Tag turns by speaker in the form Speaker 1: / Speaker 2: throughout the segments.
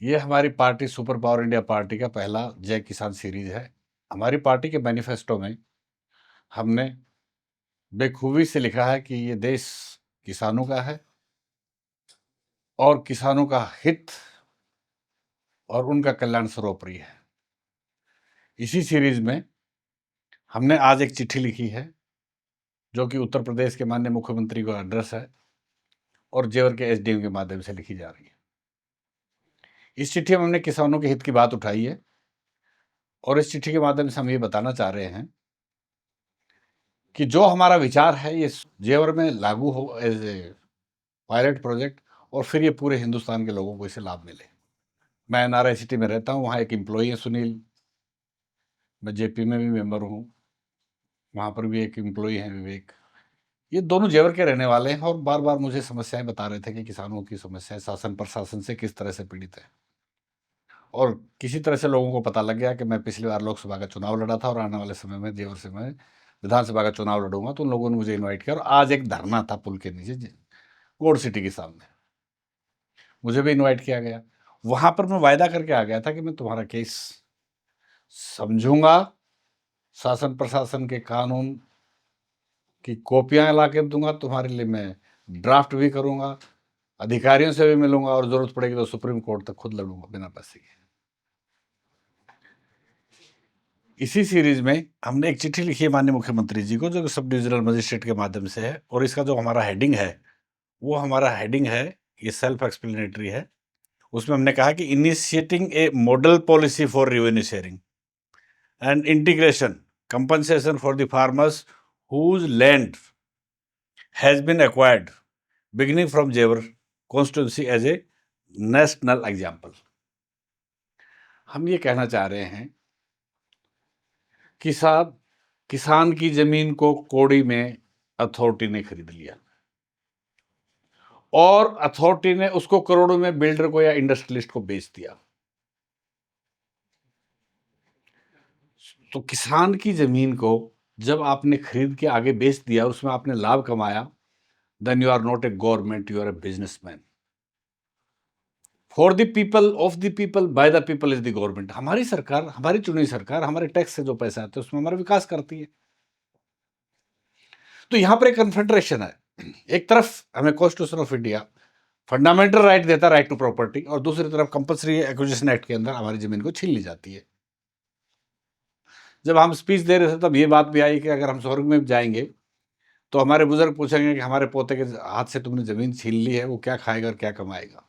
Speaker 1: ये हमारी party super power India party का पहला जय किसान सीरीज है। हमारी पार्टी के मैनिफेस्टो में हमने बेखूबी से लिखा है कि ये देश किसानों का है और किसानों का हित और उनका कल्याण सर्वोपरि है। इसी सीरीज में हमने आज एक चिट्ठी लिखी है जो कि उत्तर प्रदेश के माननीय मुख्यमंत्री को एड्रेस है और जेवर के एसडीएम के माध्यम से लिखी जा रही है। इस चिट्ठी में हमने किसानों के हित की बात उठाई है और इस चिट्ठी के माध्यम से हम ये बताना चाह रहे हैं कि जो हमारा विचार है ये जेवर में लागू हो एज ए पायलट प्रोजेक्ट और फिर ये पूरे हिंदुस्तान के लोगों को इससे लाभ मिले। मैं एनआरआई सिटी में रहता हूँ, वहाँ एक एम्प्लॉई है सुनील, मैं जेपी में भी मेंबर हूँ, वहाँ पर भी एक एम्प्लॉई है विवेक। ये दोनों जेवर के रहने वाले हैं और बार बार मुझे समस्याएं बता रहे थे कि किसानों की समस्याएं शासन प्रशासन से किस तरह से पीड़ित है। और किसी तरह से लोगों को पता लग गया कि मैं पिछली बार लोकसभा का चुनाव लड़ा था और आने वाले समय में जेवर से मैं विधानसभा का चुनाव लड़ूंगा, तो उन लोगों ने मुझे इन्वाइट किया और आज एक धरना था पुल के नीचे कोर्ट सिटी के सामने, मुझे भी इनवाइट किया गया। वहां पर मैं वायदा करके आ गया था कि मैं तुम्हारा केस समझूंगा, शासन प्रशासन के कानून की कॉपियां ला के दूंगा, तुम्हारे लिए मैं ड्राफ्ट भी करूंगा, अधिकारियों से भी मिलूंगा और जरूरत पड़ेगी तो सुप्रीम कोर्ट तक खुद लड़ूंगा बिना पैसे के। इसी सीरीज में हमने एक चिट्ठी लिखी है माननीय मुख्यमंत्री जी को, जो सब डिविजनल मजिस्ट्रेट के माध्यम से है, और इसका जो हमारा हेडिंग है वो हमारा हेडिंग है, ये सेल्फ एक्सप्लेनेटरी है। उसमें हमने कहा कि initiating a model policy for revenue sharing and integration compensation for the farmers whose land has been acquired beginning from Jewar constituency as a national example. हम ये कहना चाह रहे हैं कि साहब, किसान की जमीन को कोड़ी में अथॉरिटी ने खरीद लिया और अथॉरिटी ने उसको करोड़ों में बिल्डर को या इंडस्ट्रियलिस्ट को बेच दिया। तो किसान की जमीन को जब आपने खरीद के आगे बेच दिया, उसमें आपने लाभ कमाया, then you are not a government, you are a businessman. For the people, of the people, by the people is the government. हमारी सरकार, हमारी चुनी सरकार, हमारे टैक्स से जो पैसा आता है उसमें हमारा विकास करती है। तो यहां पर एक कन्फेडरेशन है, एक तरफ हमें constitution of India fundamental right देता है, राइट टू प्रॉपर्टी, और दूसरी तरफ कंपल्सरी एक्विजिशन एक्ट के अंदर हमारी जमीन को छीन ली जाती है। जब हम स्पीच दे रहे थे तब ये बात भी आई कि अगर हम स्वर्ग में जाएंगे तो हमारे बुजुर्ग पूछेंगे कि हमारे पोते के हाथ से तुमने जमीन छीन ली है, वो क्या खाएगा और क्या कमाएगा।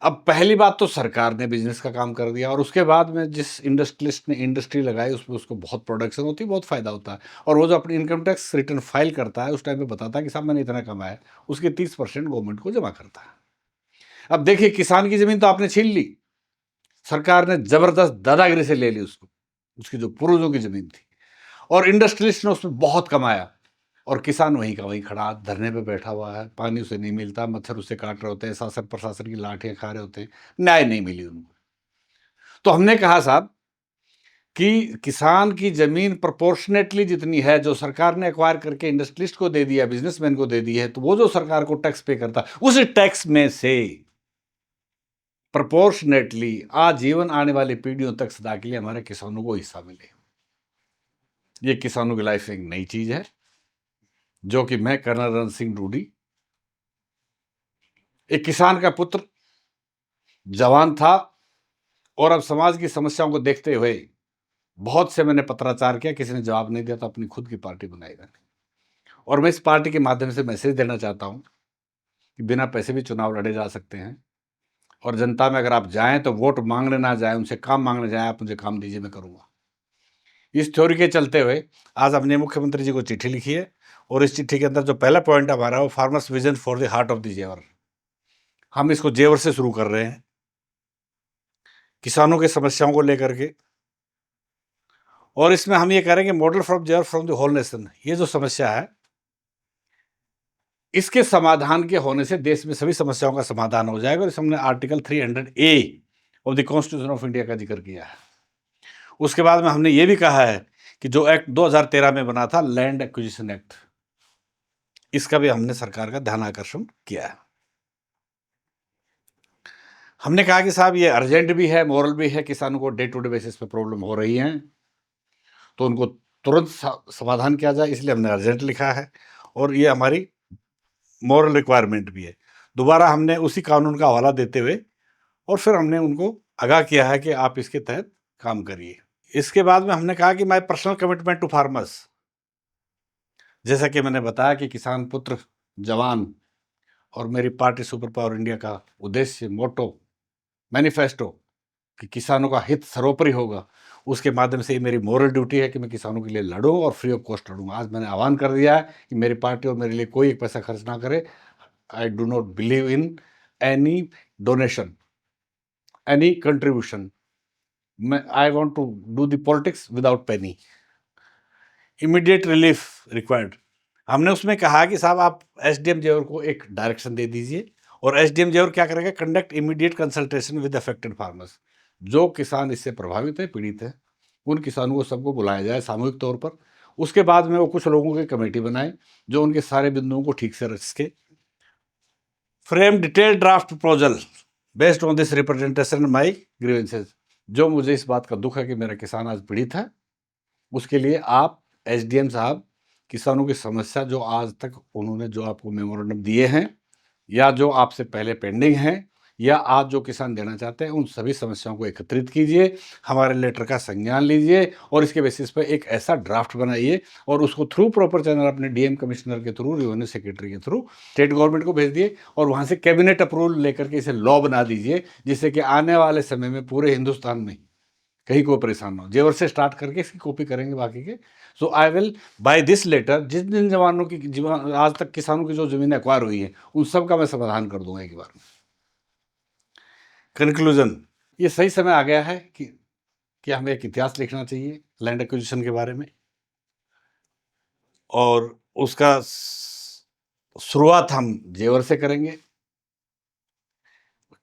Speaker 1: अब पहली बात तो सरकार ने बिजनेस का काम कर दिया, और उसके बाद में जिस इंडस्ट्रियलिस्ट ने इंडस्ट्री लगाई उसमें उसको बहुत प्रोडक्शन होती है, बहुत फायदा होता है, और वो जो अपनी इनकम टैक्स रिटर्न फाइल करता है उस टाइम पे बताता है कि साहब मैंने इतना कमाया, उसके 30% गवर्नमेंट को जमा करता है। अब देखिए, किसान की जमीन तो आपने छीन ली, सरकार ने जबरदस्त दादागिरी से ले ली उसको, उसकी जो पूर्वजों की जमीन थी, और इंडस्ट्रियलिस्ट ने उसमें बहुत कमाया, और किसान वहीं का वहीं खड़ा धरने पे बैठा हुआ है, पानी उसे नहीं मिलता, मच्छर उसे काट रहे होते हैं, शासन प्रशासन की लाठियां खा रहे होते हैं, न्याय नहीं मिली उनको। तो हमने कहा साहब कि किसान की जमीन प्रोपोर्शनेटली जितनी है जो सरकार ने एक्वायर करके इंडस्ट्रियलिस्ट को दे दिया, बिजनेसमैन को दे दी है, तो वो जो सरकार को टैक्स पे करता है उस टैक्स में से प्रोपोर्शनेटली आजीवन आने वाली पीढ़ियों तक सदा के लिए हमारे किसानों को हिस्सा मिले। ये किसानों की लाइफ एक नई चीज है, जो कि मैं कर्नल रण सिंह रूडी, एक किसान का पुत्र, जवान था, और अब समाज की समस्याओं को देखते हुए बहुत से मैंने पत्राचार किया, किसी ने जवाब नहीं दिया, तो अपनी खुद की पार्टी बनाई मैंने। और मैं इस पार्टी के माध्यम से मैसेज देना चाहता हूं कि बिना पैसे भी चुनाव लड़े जा सकते हैं, और जनता में अगर आप जाएं तो वोट मांगने ना जाएं, उनसे काम मांगने जाएं, आप मुझे काम दीजिए मैं करूंगा। इस थ्योरी के चलते हुए आज हमने मुख्यमंत्री जी को चिट्ठी लिखी है, और इस चिट्ठी के अंदर जो पहला पॉइंट हमारा वो farmers vision for the heart of the जेवर। हम इसको जेवर से शुरू कर रहे हैं, किसानों की समस्याओं को लेकर के, और इसमें हम ये कह रहे हैं कि मॉडल फ्रॉम जेवर फ्रॉम द होल नेशन। ये जो समस्या है इसके समाधान के होने से देश में सभी समस्याओं का समाधान हो जाएगा, और इस हमने article 300A of the constitution of India का जिक्र किया है। उसके बाद में हमने ये भी कहा है कि जो एक्ट 2013 में बना था, लैंड एक्विजिशन एक्ट, इसका भी हमने सरकार का ध्यान आकर्षण किया है। हमने कहा कि साहब ये अर्जेंट भी है, मोरल भी है, किसानों को डे टू डे बेसिस पे प्रॉब्लम हो रही है, तो उनको तुरंत समाधान किया जाए, इसलिए हमने अर्जेंट लिखा है और ये हमारी मोरल रिक्वायरमेंट भी है। दोबारा हमने उसी कानून का हवाला देते हुए और फिर हमने उनको आगाह किया है कि आप इसके तहत काम करिए। इसके बाद में हमने कहा कि my personal commitment to farmers, जैसा कि मैंने बताया कि किसान पुत्र जवान और मेरी पार्टी सुपर पावर इंडिया का उद्देश्य, मोटो, मैनिफेस्टो कि किसानों का हित सर्वोपरि होगा, उसके माध्यम से ये मेरी मोरल ड्यूटी है कि मैं किसानों के लिए लड़ूं और फ्री ऑफ कॉस्ट लड़ूंगा। आज मैंने आह्वान कर दिया है कि मेरी पार्टी और मेरे लिए कोई एक पैसा खर्च ना करे। I do not believe in any donation, any contribution. I want to do the politics without penny. Immediate relief required, हमने उसमें कहा कि साहब आप एसडीएम जेवर को एक डायरेक्शन दे दीजिए और एसडीएम जेवर क्या करेगा, conduct immediate consultation with affected farmers. जो किसान इससे प्रभावित है, पीड़ित है, उन किसानों को सबको बुलाया जाए सामूहिक तौर पर। उसके बाद में वो कुछ लोगों की कमेटी बनाए जो उनके सारे बिंदुओं को ठीक से रच के frame detail draft proposal based on this representation my grievances. जो मुझे इस बात का दुख है कि मेरा किसान आज पीड़ित है, उसके लिए आप एसडीएम साहब किसानों की समस्या जो आज तक उन्होंने जो आपको मेमोरेंडम दिए हैं या जो आपसे पहले पेंडिंग हैं या आज जो किसान देना चाहते हैं, उन सभी समस्याओं को एकत्रित कीजिए, हमारे लेटर का संज्ञान लीजिए और इसके बेसिस पर एक ऐसा ड्राफ्ट बनाइए और उसको थ्रू प्रॉपर चैनल अपने डीएम कमिश्नर के थ्रू, रेवेन्यू सेक्रेटरी के थ्रू स्टेट गवर्नमेंट को भेज दिए और वहाँ से कैबिनेट अप्रूवल लेकर के इसे लॉ बना दीजिए, जिससे कि आने वाले समय में पूरे हिंदुस्तान में कहीं कोई परेशान ना हो। जेवर से स्टार्ट करके इसकी कॉपी करेंगे बाकी के। So I will buy this letter, जिस दिन जवानों की आज तक किसानों की जो जमीनें एक्वायर हुई हैं, उन सब का मैं समाधान कर दूंगा एक बार में। कंक्लूजन, ये सही समय आ गया है कि हमें एक इतिहास लिखना चाहिए लैंड एक्विजिशन के बारे में और उसका शुरुआत हम जेवर से करेंगे,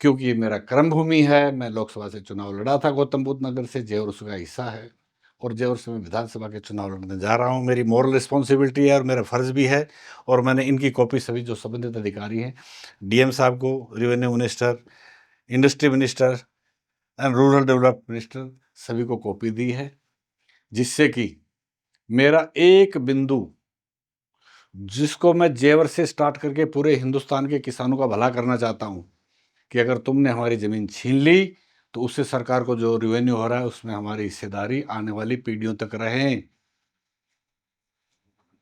Speaker 1: क्योंकि ये मेरा कर्म भूमि है। मैं लोकसभा से चुनाव लड़ा था गौतम बुद्ध नगर से, जेवर उसका हिस्सा है और जेवर से मैं विधानसभा के चुनाव लड़ने जा रहा हूँ। मेरी मॉरल रिस्पॉन्सिबिलिटी है और मेरा फ़र्ज़ भी है और मैंने इनकी कॉपी सभी जो संबंधित अधिकारी हैं, डीएम साहब को, revenue minister, industry minister and rural development minister, सभी को कॉपी दी है, जिससे कि मेरा एक बिंदु जिसको मैं जेवर से स्टार्ट करके पूरे हिंदुस्तान के किसानों का भला करना चाहता हूँ कि अगर तुमने हमारी ज़मीन छीन ली तो उससे सरकार को जो रेवेन्यू हो रहा है उसमें हमारी हिस्सेदारी आने वाली पीढ़ियों तक रहे।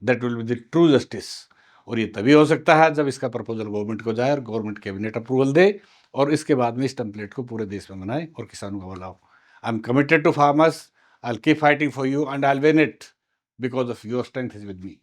Speaker 1: That will be the true justice. और ये तभी हो सकता है जब इसका प्रपोजल गवर्नमेंट को जाए और गवर्नमेंट कैबिनेट अप्रूवल दे और इसके बाद में इस टेम्पलेट को पूरे देश में बनाए और किसानों का भला हो। I am committed to farmers, I will keep fighting for you and I will win it because of your strength is with me.